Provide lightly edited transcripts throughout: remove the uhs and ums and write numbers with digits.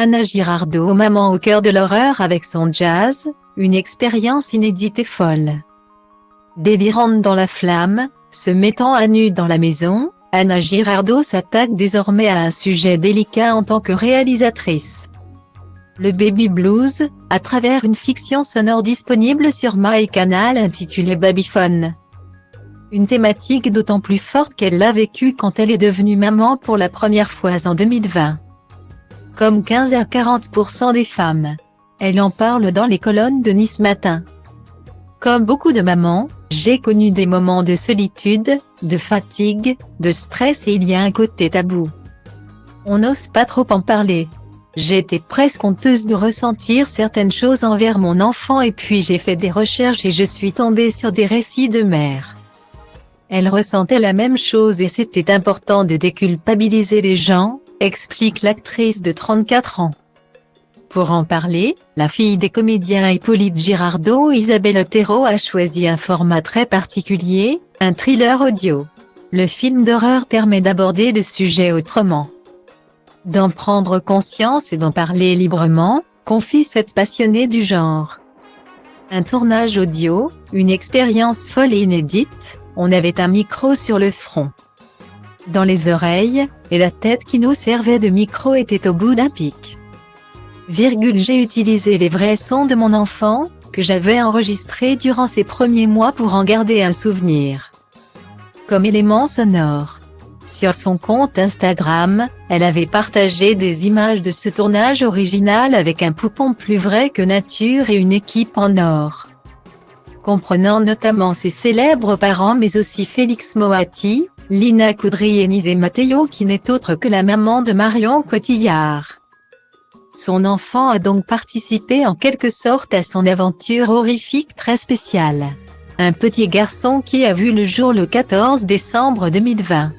Anna Girardot, maman au cœur de l'horreur avec son jazz, une expérience inédite et folle. Délirante dans la flamme, se mettant à nu dans la maison, Anna Girardot s'attaque désormais à un sujet délicat en tant que réalisatrice. Le baby blues, à travers une fiction sonore disponible sur MyCanal intitulée Babyphone. Une thématique d'autant plus forte qu'elle l'a vécue quand elle est devenue maman pour la première fois en 2020. Comme 15 à 40% des femmes. Elle en parle dans les colonnes de Nice Matin. Comme beaucoup de mamans, j'ai connu des moments de solitude, de fatigue, de stress et il y a un côté tabou. On n'ose pas trop en parler. J'étais presque honteuse de ressentir certaines choses envers mon enfant et puis j'ai fait des recherches et je suis tombée sur des récits de mères. Elle ressentait la même chose et c'était important de déculpabiliser les gens, explique l'actrice de 34 ans. Pour en parler, la fille des comédiens Hippolyte Girardot, Isabelle Otero a choisi un format très particulier, un thriller audio. Le film d'horreur permet d'aborder le sujet autrement. D'en prendre conscience et d'en parler librement, confie cette passionnée du genre. Un tournage audio, une expérience folle et inédite, on avait un micro sur le front, dans les oreilles, et la tête qui nous servait de micro était au bout d'un pic. J'ai utilisé les vrais sons de mon enfant, que j'avais enregistrés durant ses premiers mois pour en garder un souvenir. Comme élément sonore. Sur son compte Instagram, elle avait partagé des images de ce tournage original avec un poupon plus vrai que nature et une équipe en or. Comprenant notamment ses célèbres parents mais aussi Félix Moati, Lina Coudry et Nizé Matteo qui n'est autre que la maman de Marion Cotillard. Son enfant a donc participé en quelque sorte à son aventure horrifique très spéciale. Un petit garçon qui a vu le jour le 14 décembre 2020.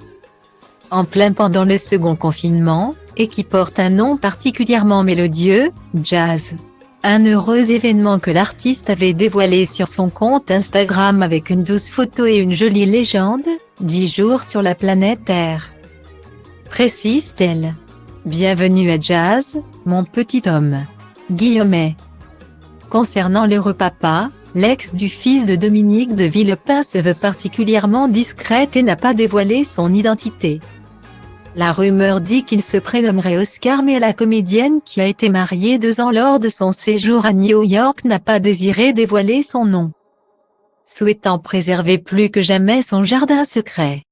En plein pendant le second confinement, et qui porte un nom particulièrement mélodieux, Jazz. Un heureux événement que l'artiste avait dévoilé sur son compte Instagram avec une douce photo et une jolie légende, 10 jours sur la planète Terre. Précise-t-elle. Bienvenue à Jazz, mon petit homme. Guillaumet. Concernant l'heureux papa, l'ex du fils de Dominique de Villepin se veut particulièrement discrète et n'a pas dévoilé son identité. La rumeur dit qu'il se prénommerait Oscar mais la comédienne qui a été mariée 2 ans lors de son séjour à New York n'a pas désiré dévoiler son nom. Souhaitant préserver plus que jamais son jardin secret.